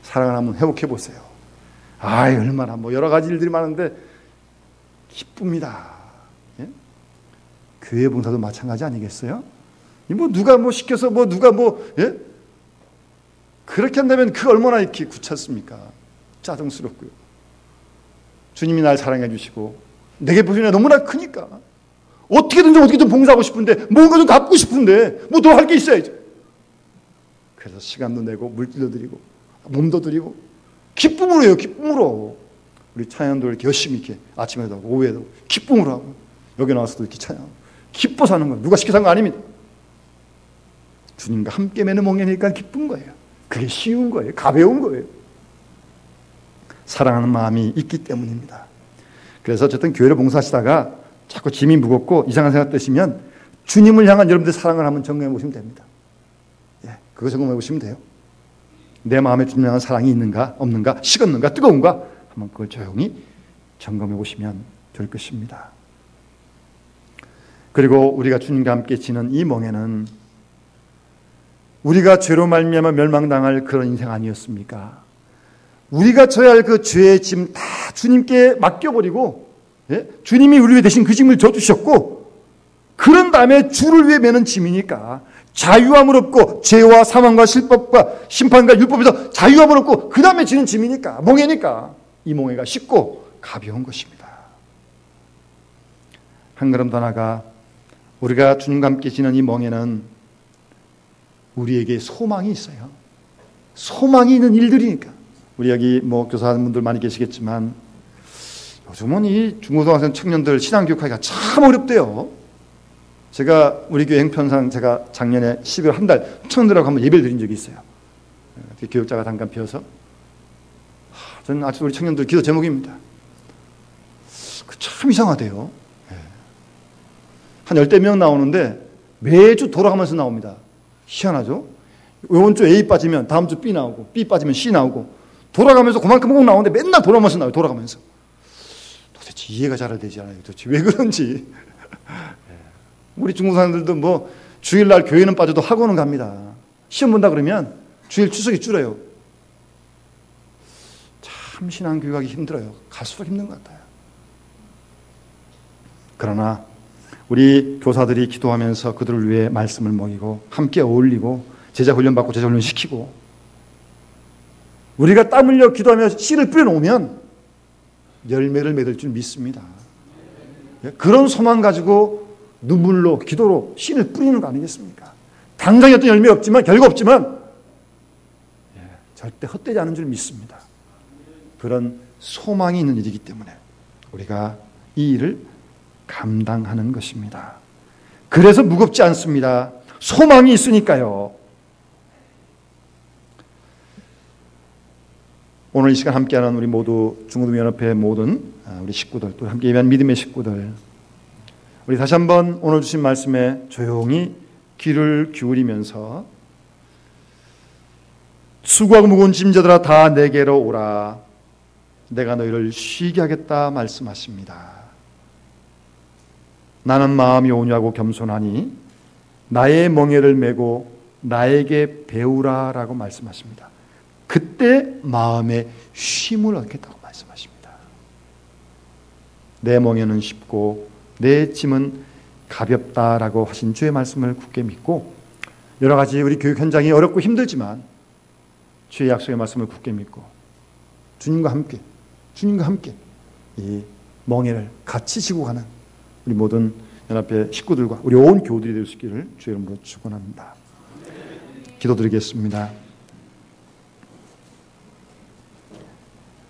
사랑을 한번 회복해 보세요. 얼마나 뭐 여러 가지 일들이 많은데 기쁩니다. 예? 교회 봉사도 마찬가지 아니겠어요? 뭐 누가 뭐 시켜서 뭐 누가 뭐 예? 그렇게 한다면 그 얼마나 이렇게 구차습니까? 짜증스럽고요. 주님이 날 사랑해 주시고 내게 보시는 너무나 크니까 어떻게든 봉사하고 싶은데 뭔가 좀 갚고 싶은데 뭐 더 할 게 있어야죠. 그래서 시간도 내고 물질도 드리고 몸도 드리고 기쁨으로 해요. 기쁨으로. 우리 찬양도 이렇게 열심히 이렇게 아침에도 하고 오후에도 기쁨으로 하고 여기 나와서도 이렇게 찬양 기뻐서 하는 거예요. 누가 시켜서 한 거 아닙니다. 주님과 함께 매는 멍에니까 기쁜 거예요. 그게 쉬운 거예요. 가벼운 거예요. 사랑하는 마음이 있기 때문입니다. 그래서 어쨌든 교회를 봉사하시다가 자꾸 짐이 무겁고 이상한 생각 드시면 주님을 향한 여러분들의 사랑을 한번 점검해 보시면 됩니다. 예, 그거 점검해 보시면 돼요. 내 마음에 주님 향한 사랑이 있는가 없는가, 식었는가 뜨거운가, 한번 그걸 조용히 점검해 보시면 될 것입니다. 그리고 우리가 주님과 함께 지는 이 멍에는 우리가 죄로 말미암아 멸망당할 그런 인생 아니었습니까? 우리가 져야 할 그 죄의 짐 다 주님께 맡겨버리고, 예? 주님이 우리 위해 대신 그 짐을 져주셨고, 그런 다음에 주를 위해 매는 짐이니까 자유함을 얻고 죄와 사망과 실법과 심판과 율법에서 자유함을 얻고 그 다음에 지는 짐이니까, 멍에니까 이 멍에가 쉽고 가벼운 것입니다. 한 걸음 더 나아가 우리가 주님과 함께 지는 이 멍에는 우리에게 소망이 있어요. 소망이 있는 일들이니까. 우리 여기 뭐 교사분들 많이 계시겠지만 요즘은 이 중고등학생 청년들 신앙교육하기가 참 어렵대요. 제가 우리 교회 행편상 제가 작년에 11월 한 달 청년들하고 한번 예배를 드린 적이 있어요. 교육자가 잠깐 비어서. 저는 아주 우리 청년들 기도 제목입니다. 참 이상하대요. 한 10명 나오는데 매주 돌아가면서 나옵니다. 희한하죠? 이번 주 A 빠지면 다음 주 B 나오고 B 빠지면 C 나오고 돌아가면서 그만큼 꼭 나오는데 맨날 돌아가면서 나와요. 돌아가면서. 도대체 이해가 잘 되지 않아요. 도대체 왜 그런지. 우리 중국 사람들도 뭐 주일날 교회는 빠져도 학원은 갑니다. 시험 본다 그러면 주일 추석이 줄어요. 참 신앙교육하기 힘들어요. 갈수록 힘든 것 같아요. 그러나 우리 교사들이 기도하면서 그들을 위해 말씀을 먹이고 함께 어울리고 제자 훈련 받고 제자 훈련 시키고 우리가 땀 흘려 기도하며 씨를 뿌려놓으면 열매를 맺을 줄 믿습니다. 그런 소망 가지고 눈물로 기도로 씨를 뿌리는 거 아니겠습니까? 당장에 어떤 열매 없지만 결과 없지만 절대 헛되지 않은 줄 믿습니다. 그런 소망이 있는 일이기 때문에 우리가 이 일을 감당하는 것입니다. 그래서 무겁지 않습니다. 소망이 있으니까요. 오늘 이 시간 함께하는 우리 모두 중고등부연합회 모든 우리 식구들 또 함께 예배한 믿음의 식구들 우리 다시 한번 오늘 주신 말씀에 조용히 귀를 기울이면서 수고하고 무거운 짐져들아 다 내게로 오라 내가 너희를 쉬게 하겠다 말씀하십니다. 나는 마음이 온유하고 겸손하니 나의 멍에를 메고 나에게 배우라 라고 말씀하십니다. 그때 마음의 쉼을 얻겠다고 말씀하십니다. 내 멍에는 쉽고 내 짐은 가볍다라고 하신 주의 말씀을 굳게 믿고 여러 가지 우리 교육 현장이 어렵고 힘들지만 주의 약속의 말씀을 굳게 믿고 주님과 함께 이 멍에를 같이 지고 가는 우리 모든 연합회 식구들과 우리 온 교우들이 될 수 있기를 주의 이름으로 축원합니다. 기도드리겠습니다.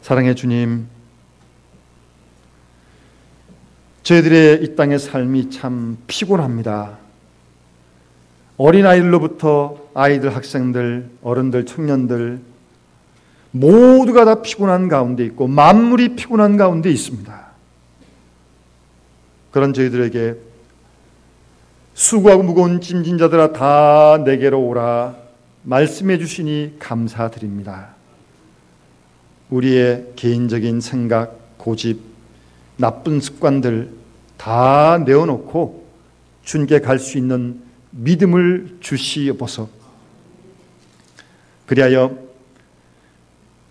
사랑의 주님, 저희들의 이 땅의 삶이 참 피곤합니다. 어린아이들로부터 아이들, 학생들, 어른들, 청년들 모두가 다 피곤한 가운데 있고 만물이 피곤한 가운데 있습니다. 그런 저희들에게 수고하고 무거운 짐진 자들아 다 내게로 오라 말씀해 주시니 감사드립니다. 우리의 개인적인 생각, 고집, 나쁜 습관들 다 내어놓고 주님께 갈 수 있는 믿음을 주시옵소서. 그리하여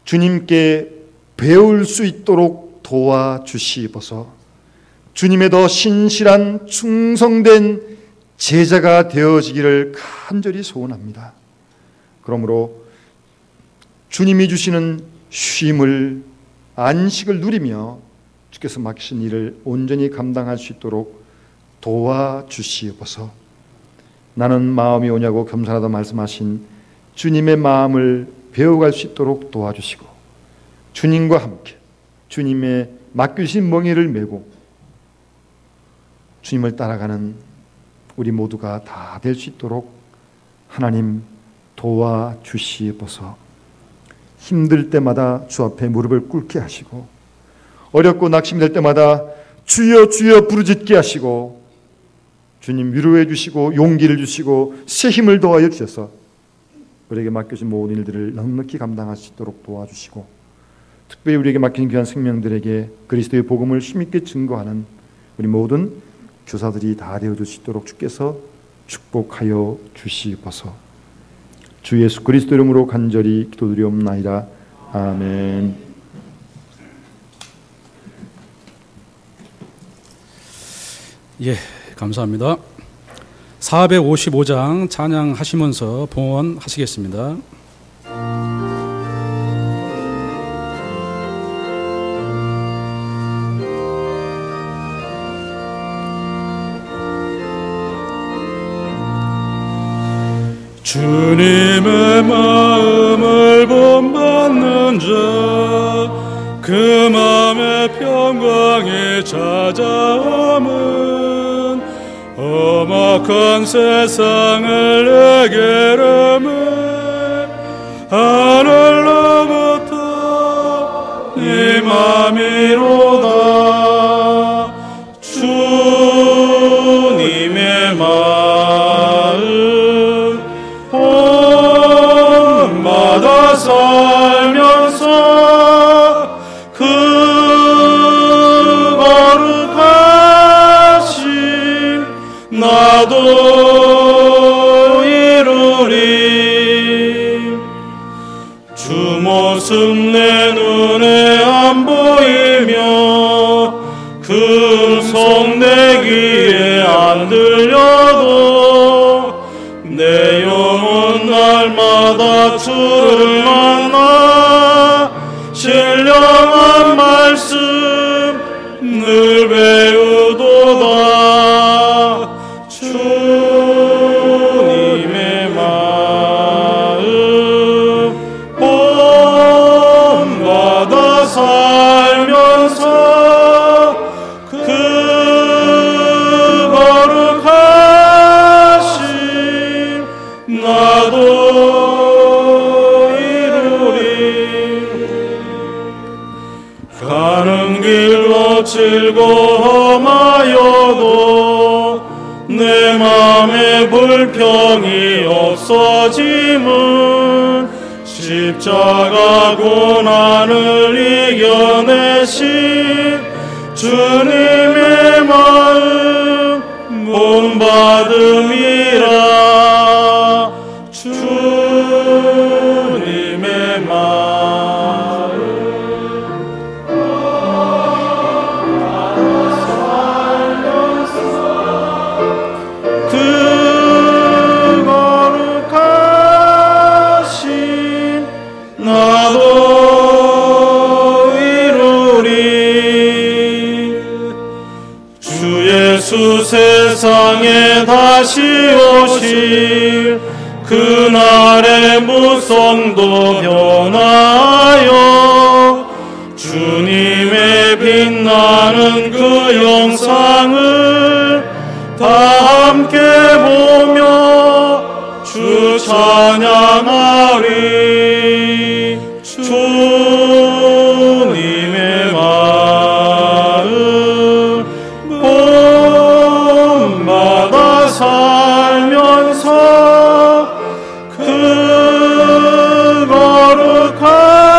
주님께 배울 수 있도록 도와주시옵소서. 주님의 더 신실한 충성된 제자가 되어지기를 간절히 소원합니다. 그러므로 주님이 주시는 쉼을 안식을 누리며 주께서 맡기신 일을 온전히 감당할 수 있도록 도와주시옵소서. 나는 마음이 오냐고 겸손하다 말씀하신 주님의 마음을 배워갈 수 있도록 도와주시고 주님과 함께 주님의 맡기신 멍에를 메고 주님을 따라가는 우리 모두가 다 될 수 있도록 하나님 도와주시옵소서. 힘들 때마다 주 앞에 무릎을 꿇게 하시고 어렵고 낙심될 때마다 주여 주여 부르짖게 하시고 주님 위로해 주시고 용기를 주시고 새 힘을 더하여 주셔서 우리에게 맡겨진 모든 일들을 넉넉히 감당할 수 있도록 도와주시고 특별히 우리에게 맡긴 귀한 생명들에게 그리스도의 복음을 힘있게 증거하는 우리 모든 교사들이 다 되어줄 수 있도록 주께서 축복하여 주시옵소서. 주 예수 그리스도 이름으로 간절히 기도드리옵나이다. 아멘. 예, 감사합니다. 455장 찬양하시면서 봉헌하시겠습니다. 주님의 마음을 본받는 자, 그 마음의 평강이 찾아오면 험악한 세상을 내게로 하늘로부터 임함이로다. 주님의 마음 본받아 살면서 그 거룩하신 나도 이루리. 주 모습 내 눈에 안 보이며 그 음성 내 귀에 안 들려도 내 영혼 날마다 주를 만나 신령한 말씀 늘 배우도다. 주님의 마음 본받아 살면서 그 거룩하신 나도 이루리. 가는 길로 질고 험하여도 내 맘에 불평이 없어짐은 십자가 고난을 이겨내신 주님의 마음 본받음이라. 주님의 마음 그 거룩하신 나도 이루리. 주 예수 세상에 다시 오실 그날의 무성도 변하여 주님의 빛나는 그 영상을 다 함께 보며 주 찬양하리. 주님의 마음 본받아 살면서 그 거룩하신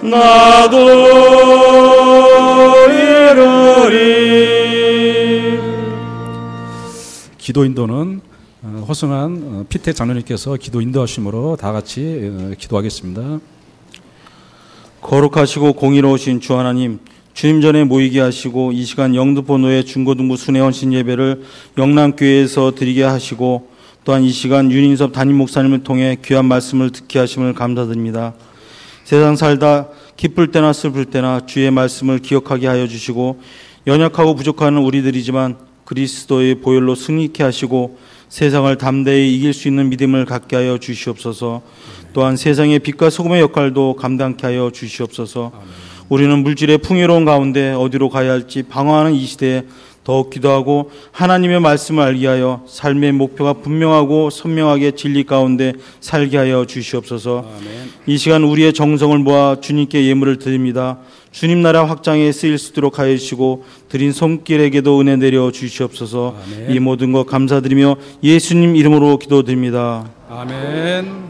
나도 이루리. 기도 인도는 허승한 피태 장로님께서 기도 인도하심으로 다 같이 기도하겠습니다. 거룩하시고 공의로우신 주 하나님, 주님 전에 모이게 하시고 이 시간 영등포노회 중고등부 순회 헌신 예배를 영남교회에서 드리게 하시고 또한 이 시간 윤인섭 담임 목사님을 통해 귀한 말씀을 듣게 하심을 감사드립니다. 세상 살다 기쁠 때나 슬플 때나 주의 말씀을 기억하게 하여 주시고 연약하고 부족한 우리들이지만 그리스도의 보혈로 승리케 하시고 세상을 담대히 이길 수 있는 믿음을 갖게 하여 주시옵소서. 또한 세상의 빛과 소금의 역할도 감당케 하여 주시옵소서. 우리는 물질의 풍요로운 가운데 어디로 가야 할지 방황하는 이 시대에 더욱 기도하고 하나님의 말씀을 알게 하여 삶의 목표가 분명하고 선명하게 진리 가운데 살게 하여 주시옵소서. 이 시간 우리의 정성을 모아 주님께 예물을 드립니다. 주님 나라 확장에 쓰일 수 있도록 하여 주시고 드린 손길에게도 은혜 내려 주시옵소서. 아멘. 이 모든 것 감사드리며 예수님 이름으로 기도드립니다. 아멘.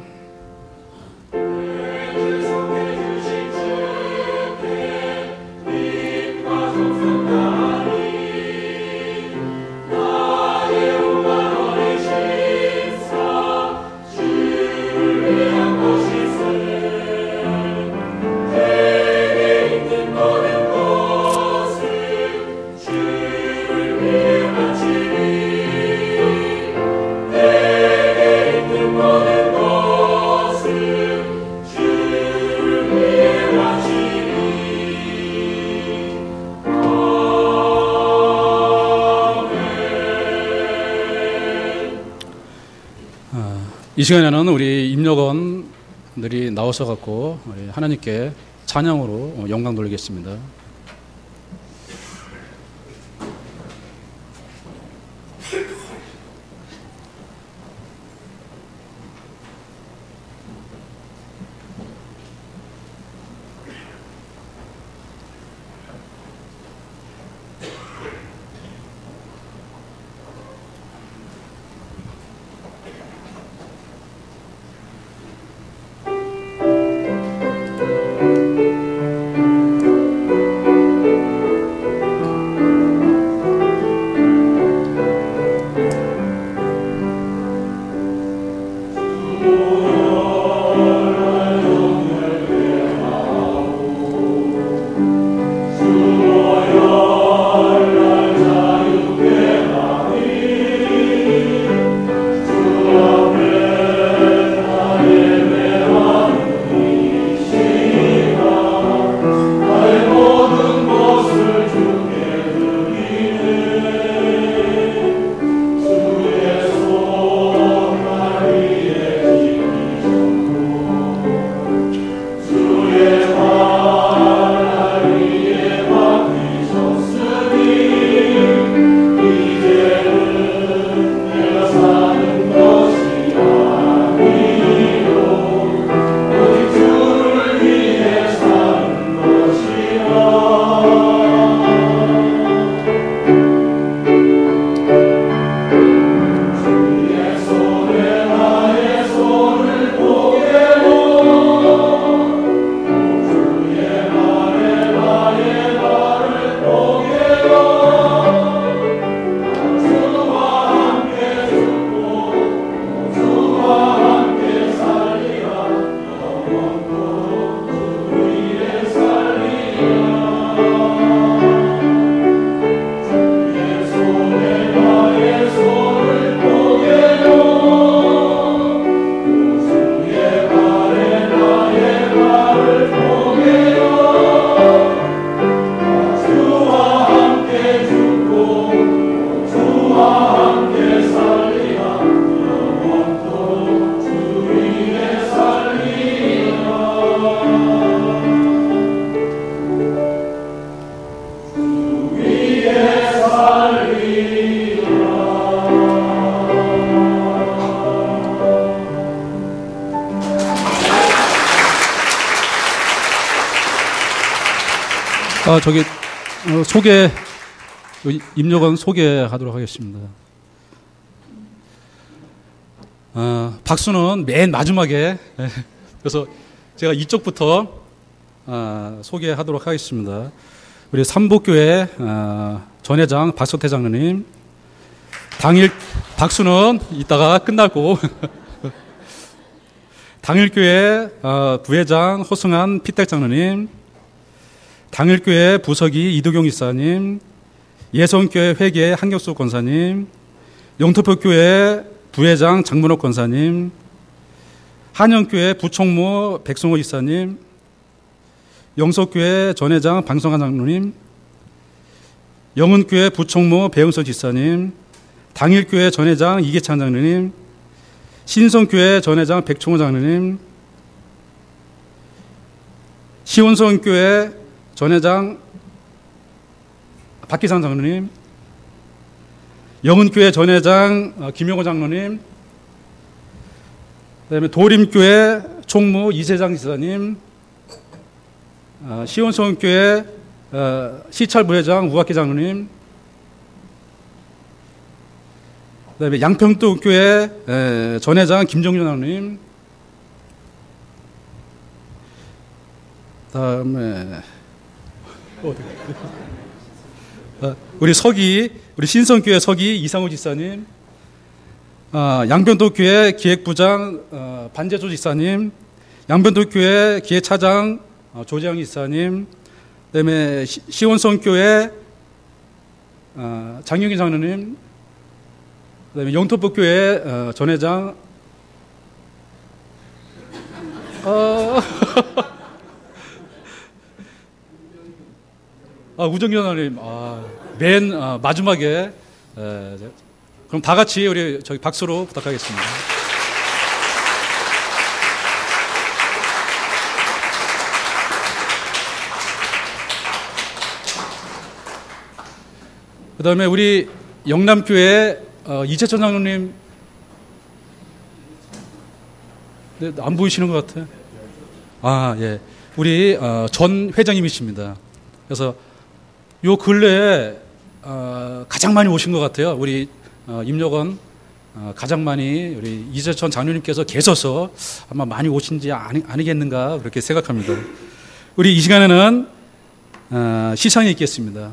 내게 있는 모든 것 이 시간에는 우리 임력원들이 나오셔 갖고 하나님께 찬양으로 영광 돌리겠습니다. 임력원 소개하도록 하겠습니다. 박수는 맨 마지막에, 그래서 제가 이쪽부터 소개하도록 하겠습니다. 우리 삼복교회 전회장 박석태 장로님, 당일 박수는 이따가 끝나고 당일교회 부회장 호승한 피택 장로님, 당일교회 부서기 이두경 이사님, 예성교회 회계 한격수 권사님, 영토표교회 부회장 장문옥 권사님, 한영교회 부총무 백성호 이사님, 영석교회 전회장 방성환 장로님, 영은교회 부총무 배은석 지사님, 당일교회 전회장 이계찬 장로님, 신성교회 전회장 백총호 장로님, 시온성교회 전회장 박기상 장로님, 영은교회 전회장 김용호 장로님, 그다음에 도림교회 총무 이세장 지사님, 시온성교회 시찰 부회장 우학기 장로님, 그다음에 양평도교회 전회장 김정준 장로님, 그다음에 우리 신성교회 서기 이상호 지사님, 양변도교회 기획부장 반재조 지사님, 양변도교회 기획차장 조재영 지사님, 그다음에 시원성교회 장영희 장로님, 그다음에 영토법교회 전회장 우정현 장로님, 맨 마지막에 그럼 다 같이 우리 저기 박수로 부탁하겠습니다. 그다음에 우리 영남교회 이재천 장로님, 네, 안 보이시는 것 같아요. 아, 예. 우리 전 회장님이십니다. 그래서 요 근래에 가장 많이 오신 것 같아요. 우리 임력원 가장 많이 우리 이재천 장로님께서 계셔서 아마 많이 오신지 아니겠는가 그렇게 생각합니다. 우리 이 시간에는 시상이 있겠습니다.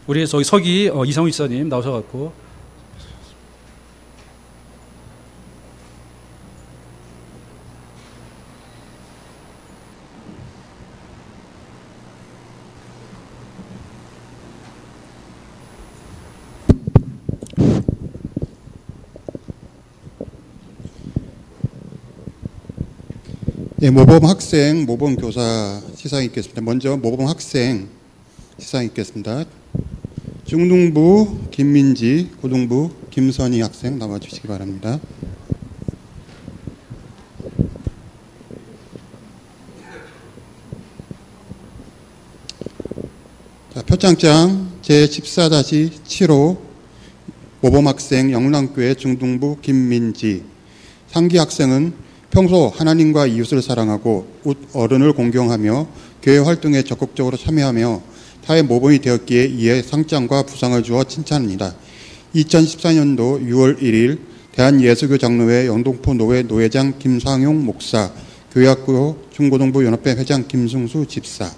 우리 저기 서기 이상우 이사님 나오셔갖고 예, 모범 학생, 모범 교사 시상이 있겠습니다. 먼저 모범 학생 시상이 있겠습니다. 중등부 김민지, 고등부 김선희 학생 나와주시기 바랍니다. 자, 표창장 제14-7호 모범 학생 영남교회 중등부 김민지. 상기 학생은 평소 하나님과 이웃을 사랑하고 어른을 공경하며 교회 활동에 적극적으로 참여하며 타의 모범이 되었기에 이에 상장과 부상을 주어 칭찬합니다. 2014년도 6월 1일 대한예수교 장로회 영등포 노회 노회장 김상용 목사, 교회학교 중고등부 연합회 회장 김승수 집사.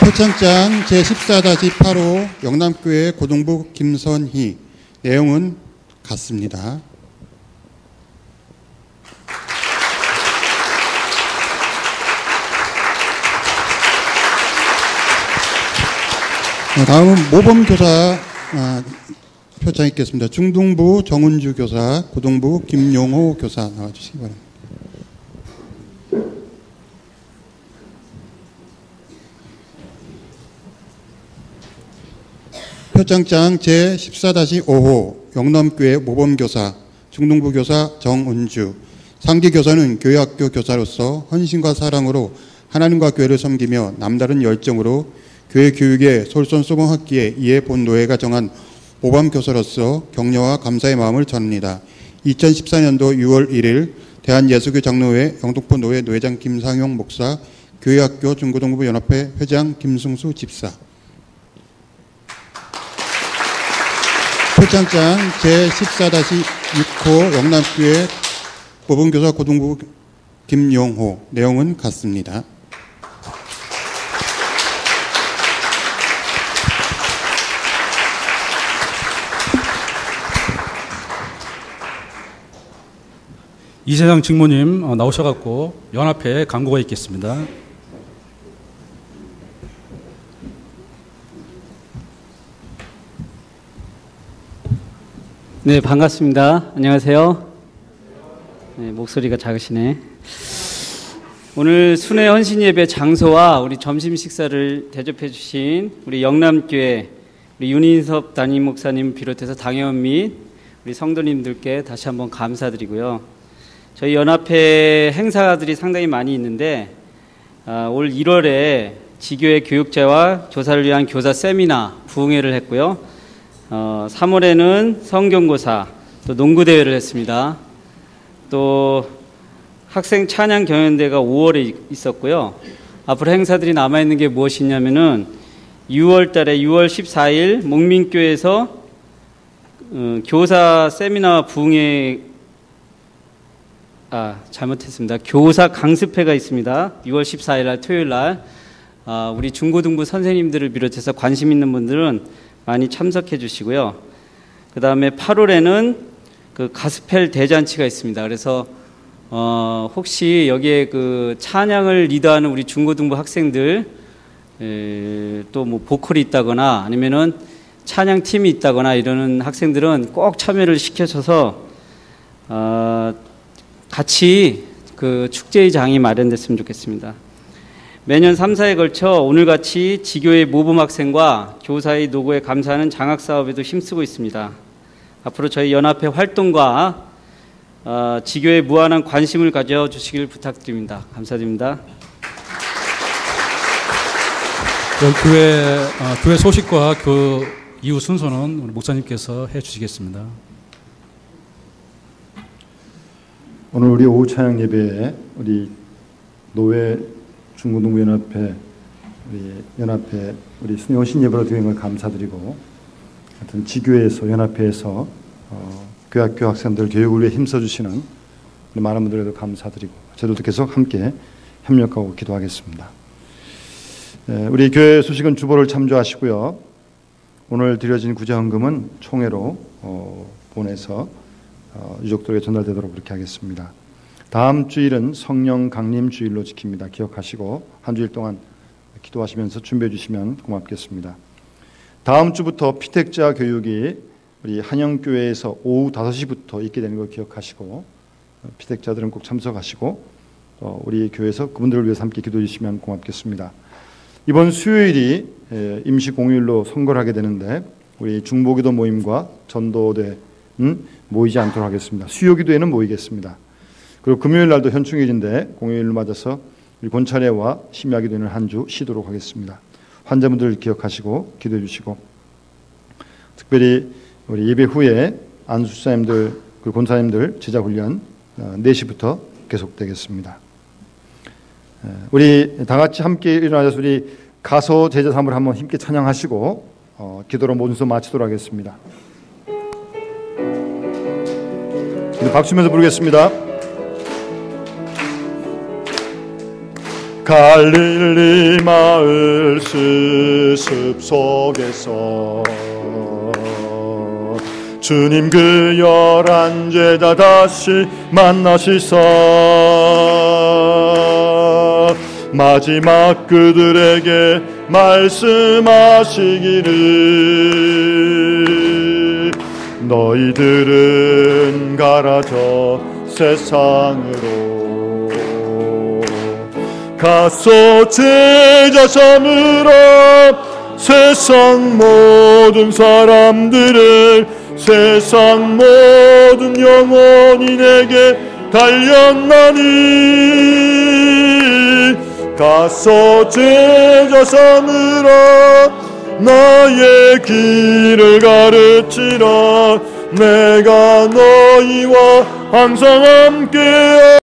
표창장 제14-8호 영남교회 고등부 김선희. 내용은 같습니다. 다음은 모범교사 표창 있겠습니다. 중등부 정은주 교사, 고등부 김용호 교사 나와주시기 바랍니다. 표창장 제14-5호 영남교회 모범교사, 중등부 교사 정은주. 상기 교사는 교회학교 교사로서 헌신과 사랑으로 하나님과 교회를 섬기며 남다른 열정으로 교회 교육에 솔선수범했기에 이에 본 노회가 정한 모범교사로서 격려와 감사의 마음을 전합니다. 2014년도 6월 1일 대한예수교 장로회 영등포 노회 노회장 김상용 목사, 교회학교 중고등부 연합회 회장 김승수 집사. 표창장 제14-6호 영남교회 모범교사 고등부 김용호. 내용은 같습니다. 이세상 직무님 나오셔갖고 연합회에 광고가 있겠습니다. 네, 반갑습니다. 안녕하세요. 네, 목소리가 작으시네. 오늘 순회 헌신 예배 장소와 우리 점심 식사를 대접해 주신 우리 영남교회 우리 윤인섭 담임 목사님 비롯해서 당회원 및 우리 성도님들께 다시 한번 감사드리고요. 저희 연합회 행사들이 상당히 많이 있는데 올 1월에 지교회 교육자와 교사를 위한 교사 세미나 부흥회를 했고요. 3월에는 성경고사, 또 농구대회를 했습니다. 또 학생 찬양 경연대가 5월에 있었고요. 앞으로 행사들이 남아있는 게 무엇이냐면은 6월 달에 6월 14일 목민교에서 교사 세미나 부흥회, 잘못했습니다. 교사 강습회가 있습니다. 6월 14일 날 토요일 날 우리 중고등부 선생님들을 비롯해서 관심 있는 분들은 많이 참석해 주시고요. 그 다음에 8월에는 그 가스펠 대잔치가 있습니다. 그래서 혹시 여기에 그 찬양을 리드하는 우리 중고등부 학생들 또 뭐 보컬이 있다거나 아니면은 찬양 팀이 있다거나 이러는 학생들은 꼭 참여를 시켜줘서 같이 그 축제의 장이 마련됐으면 좋겠습니다. 매년 3, 4에 걸쳐 오늘같이 지교회 모범학생과 교사의 노고에 감사하는 장학사업에도 힘쓰고 있습니다. 앞으로 저희 연합회 활동과 지교에 무한한 관심을 가져주시길 부탁드립니다. 감사드립니다. 교회 소식과 그 이후 순서는 우리 목사님께서 해주시겠습니다. 오늘 우리 오후 찬양 예배에 우리 노회 중고등부연합회 우리 순회원 신예배로 드린 걸 감사드리고, 하여튼 지교회에서 연합회에서 교학교 학생들 교육을 위해 힘써주시는 많은 분들에도 감사드리고, 저희도 계속 함께 협력하고 기도하겠습니다. 우리 교회 소식은 주보를 참조하시고요. 오늘 드려진 구제헌금은 총회로 보내서 유족들에게 전달되도록 그렇게 하겠습니다. 다음 주일은 성령 강림 주일로 지킵니다. 기억하시고 한 주일 동안 기도하시면서 준비해 주시면 고맙겠습니다. 다음 주부터 피택자 교육이 우리 한영교회에서 오후 5시부터 있게 되는 걸 기억하시고, 피택자들은 꼭 참석하시고 우리 교회에서 그분들을 위해서 함께 기도해 주시면 고맙겠습니다. 이번 수요일이 임시 공휴일로 선거를 하게 되는데 우리 중보기도 모임과 전도대는 모이지 않도록 하겠습니다. 수요기도에는 모이겠습니다. 그리고 금요일 날도 현충일인데 공휴일을 맞아서 우리 본차례와 심야기도는 한 주 쉬도록 하겠습니다. 환자분들 기억하시고 기도해 주시고, 특별히 우리 예배 후에 안수사님들 그리고 권사님들 제자훈련 4시부터 계속되겠습니다. 우리 다 같이 함께 일어나서 우리 가서 제자 사무를 한번 힘께 찬양하시고 기도로 모든 수업 마치도록 하겠습니다. 박수 치면서 부르겠습니다. 갈릴리 마을 스습 속에서 주님 그 11 제자 다시 만나시사 마지막 그들에게 말씀하시기를 너희들은 가라 저 세상으로 가서 제자 삼으라 세상 모든 사람들을 세상 모든 영혼이 내게 달렸나니 가서 제자 삼으라 나의 길을 가르치라 내가 너희와 항상 함께